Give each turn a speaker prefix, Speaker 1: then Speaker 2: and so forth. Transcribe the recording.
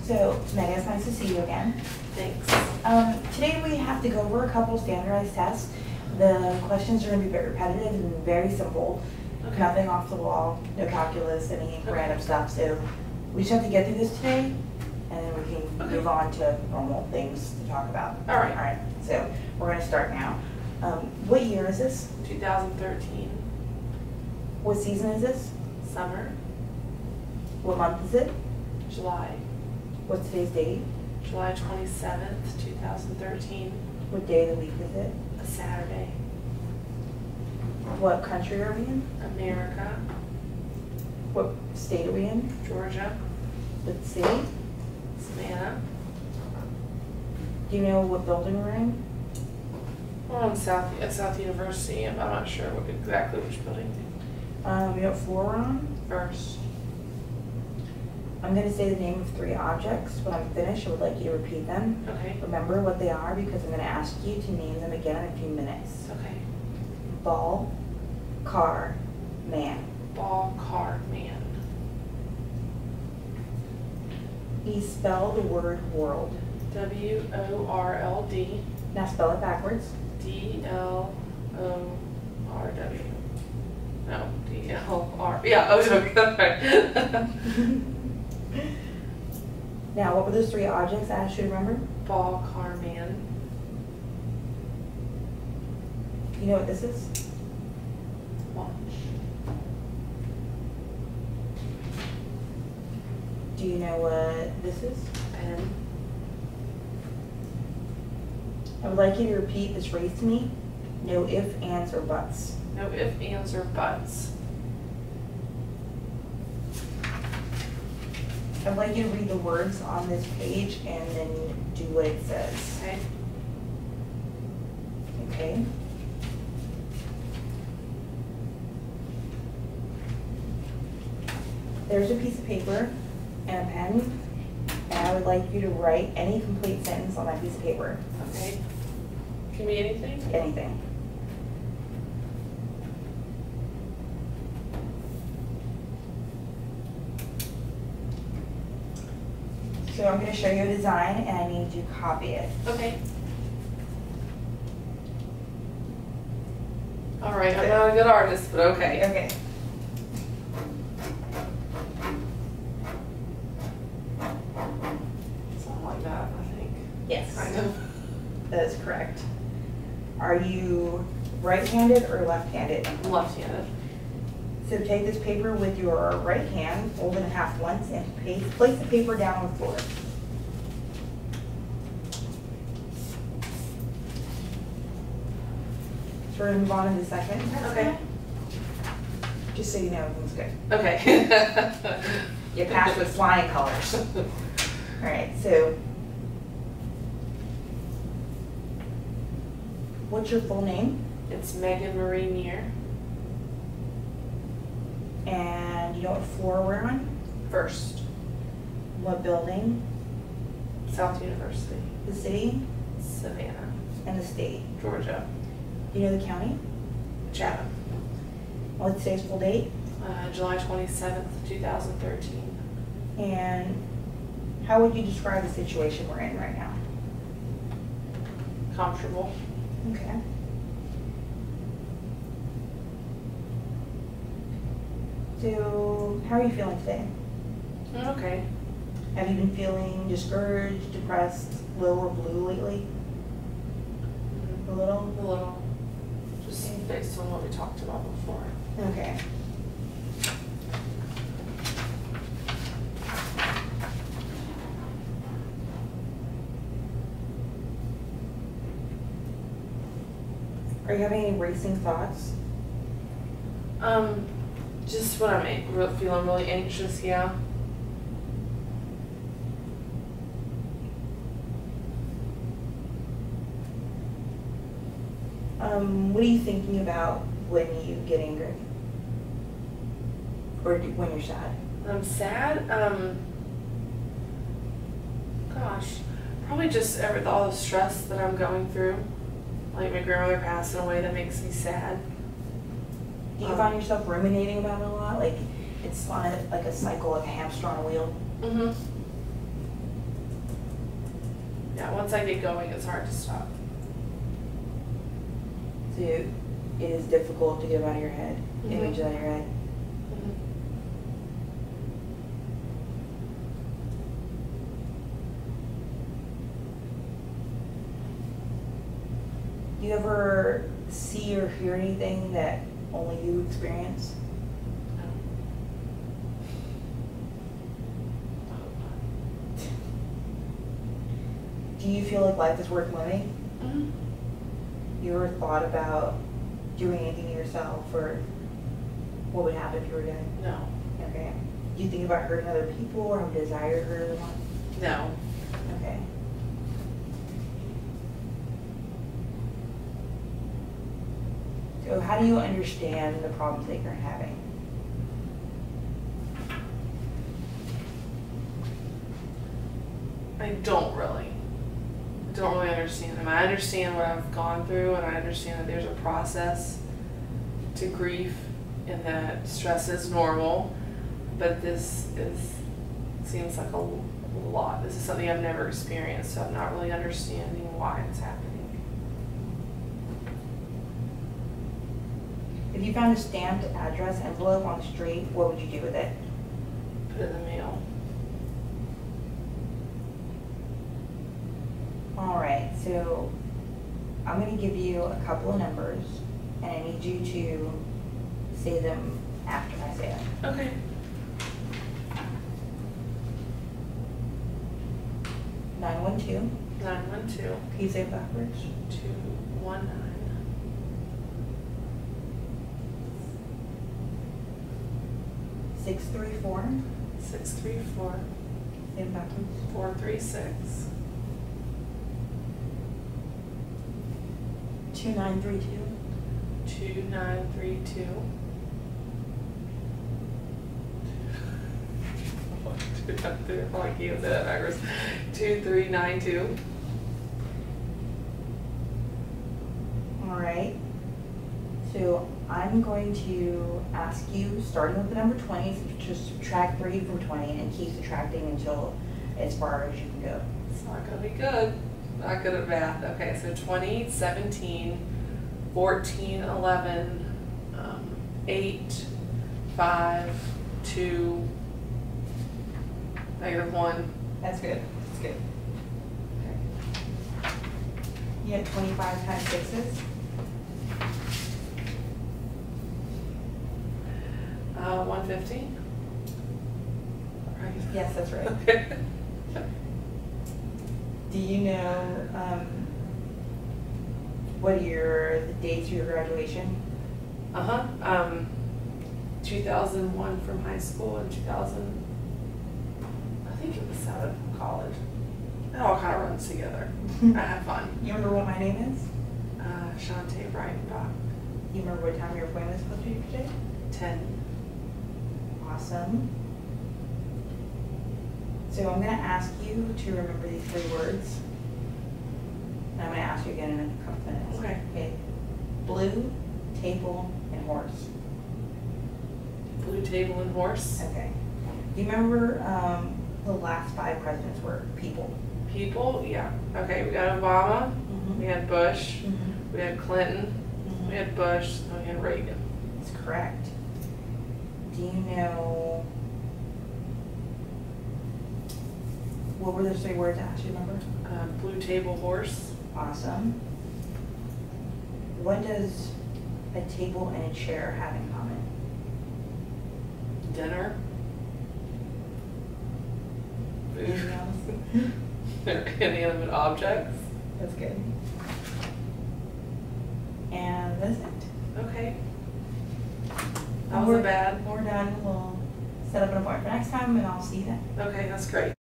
Speaker 1: So, Megan, it's nice to see you again.
Speaker 2: Thanks.
Speaker 1: Today we have to go over a couple standardized tests. The questions are going to be very repetitive and very simple.
Speaker 2: Okay.
Speaker 1: Nothing off the wall, no calculus, any random stuff. So we just have to get through this today, and then we can move on to normal things to talk about.
Speaker 2: All right.
Speaker 1: All right. So we're going to start now. What year is this?
Speaker 2: 2013.
Speaker 1: What season is this?
Speaker 2: Summer.
Speaker 1: What month is it?
Speaker 2: July.
Speaker 1: What's today's date?
Speaker 2: July 27th, 2013.
Speaker 1: What day of the week is it?
Speaker 2: A Saturday.
Speaker 1: What country are we in?
Speaker 2: America.
Speaker 1: What state are we in?
Speaker 2: Georgia.
Speaker 1: What city?
Speaker 2: Savannah.
Speaker 1: Do you know what building we're in?
Speaker 2: At South University. I'm not sure exactly which building.
Speaker 1: You know what floor we're on?
Speaker 2: First.
Speaker 1: I'm going to say the name of 3 objects. When I'm finished, I would like you to repeat them.
Speaker 2: Okay.
Speaker 1: Remember what they are because I'm going to ask you to name them again in a few minutes.
Speaker 2: Okay.
Speaker 1: Ball, car, man.
Speaker 2: Ball, car, man.
Speaker 1: You spell the word world.
Speaker 2: W-O-R-L-D.
Speaker 1: Now spell it backwards.
Speaker 2: D-L-O-R-W. No, D-L-R. Yeah, O-W. That's right.
Speaker 1: Now, what were those 3 objects I asked you to remember?
Speaker 2: Ball, car, man.
Speaker 1: You know what this is?
Speaker 2: Watch.
Speaker 1: Do you know what this is?
Speaker 2: Pen.
Speaker 1: I would like you to repeat this phrase to me. No ifs, ands, or buts.
Speaker 2: No ifs, ands, or buts.
Speaker 1: I'd like you to read the words on this page and then do what it says.
Speaker 2: Okay.
Speaker 1: Okay? There's a piece of paper and a pen, and I would like you to write any complete sentence on that piece of paper.
Speaker 2: Okay. Can be anything?
Speaker 1: Anything. So I'm going to show you a design, and I need you to copy it.
Speaker 2: Okay. All right, I'm not a good artist, but okay.
Speaker 1: Okay.
Speaker 2: Something like that, I think.
Speaker 1: Yes.
Speaker 2: Kind of.
Speaker 1: That is correct. Are you right-handed or left-handed?
Speaker 2: I'm left-handed.
Speaker 1: So take this paper with your right hand, fold it in half once, and place the paper down on the floor. So we're going to move on to the second test.
Speaker 2: Okay.
Speaker 1: Just so you know everything's good.
Speaker 2: Okay.
Speaker 1: You passed with flying colors. All right, so what's your full name?
Speaker 2: It's Megan Marie Neer.
Speaker 1: And you know what floor we're on?
Speaker 2: First.
Speaker 1: What building?
Speaker 2: South University.
Speaker 1: The city?
Speaker 2: Savannah.
Speaker 1: And the state?
Speaker 2: Georgia.
Speaker 1: You know the county?
Speaker 2: Chatham.
Speaker 1: What's today's full date?
Speaker 2: July 27th, 2013.
Speaker 1: And how would you describe the situation we're in right now?
Speaker 2: Comfortable.
Speaker 1: Okay. So, how are you feeling today?
Speaker 2: Okay.
Speaker 1: Have you been feeling discouraged, depressed, low or blue lately? A little?
Speaker 2: A little. Just based on what we talked about before.
Speaker 1: Okay. Are you having any racing thoughts?
Speaker 2: Just when I'm feeling really anxious, yeah.
Speaker 1: What are you thinking about when you get angry? Or when you're sad?
Speaker 2: I'm sad. Gosh, probably just all the stress that I'm going through. Like my grandmother passing away, that makes me sad.
Speaker 1: Do you find yourself ruminating about it a lot? Like it's on like a cycle, like a hamster on a wheel?
Speaker 2: Mm-hmm. Yeah, once I get going, it's hard to stop.
Speaker 1: So it is difficult to get them out of your head, images out of your head. Do you ever see or hear anything that only you experience? Do you feel like life is worth living? You ever thought about doing anything to yourself, or what would happen if you were dead?
Speaker 2: No.
Speaker 1: Okay. Do you think about hurting other people or have a desire to hurt anyone?
Speaker 2: No.
Speaker 1: Okay. So how do you understand the problems that you're having?
Speaker 2: I don't really understand them. I understand what I've gone through, and I understand that there's a process to grief and that stress is normal, but seems like a lot. This is something I've never experienced, so I'm not really understanding why it's happening.
Speaker 1: If you found a stamped address envelope on the street, what would you do with it?
Speaker 2: Put it in the mail.
Speaker 1: All right, so I'm going to give you a couple of numbers, and I need you to say them after I say them.
Speaker 2: Okay.
Speaker 1: 912.
Speaker 2: 912.
Speaker 1: Can you say it backwards?
Speaker 2: 219.
Speaker 1: 634.
Speaker 2: 634.
Speaker 1: Say it backwards.
Speaker 2: 436.
Speaker 1: 2932.
Speaker 2: 2932. I can't say that backwards. 2392.
Speaker 1: All right. So I'm going to ask you, starting with the number 20, to subtract 3 from 20 and keep subtracting until as far as you can go.
Speaker 2: It's not gonna be good. Not good at math. Okay, so 20, 17, 14, 11, 8, 5, 2, -1.
Speaker 1: That's good. That's good. Okay. You had 25 times 6s.
Speaker 2: 150. Right.
Speaker 1: Yes, that's right.
Speaker 2: Okay.
Speaker 1: Do you know what are the dates of your graduation?
Speaker 2: 2001 from high school and 2000. I think it was out of college. It all kind of runs together. I have fun.
Speaker 1: You remember what my name is?
Speaker 2: Shantae Breitenbach.
Speaker 1: You remember what time your appointment was supposed to be today?
Speaker 2: 10.
Speaker 1: Awesome. So I'm going to ask you to remember these 3 words. And I'm going to ask you again in a couple minutes.
Speaker 2: Okay.
Speaker 1: Okay. Blue, table, and horse.
Speaker 2: Blue table and horse.
Speaker 1: Okay. Do you remember the last 5 presidents were people?
Speaker 2: People, yeah. Okay, we got Obama, we had Bush, we had Clinton, we had Bush, and we had Reagan.
Speaker 1: That's correct. Do you know, what were those 3 words I asked you to remember?
Speaker 2: Blue table, horse.
Speaker 1: Awesome. What does a table and a chair have in common?
Speaker 2: Dinner.
Speaker 1: Anything else?
Speaker 2: They're inanimate objects.
Speaker 1: That's good. And that's it.
Speaker 2: Okay. That wasn't bad.
Speaker 1: We're done. We'll set up an appointment for next time, and I'll see you then.
Speaker 2: Okay, that's great.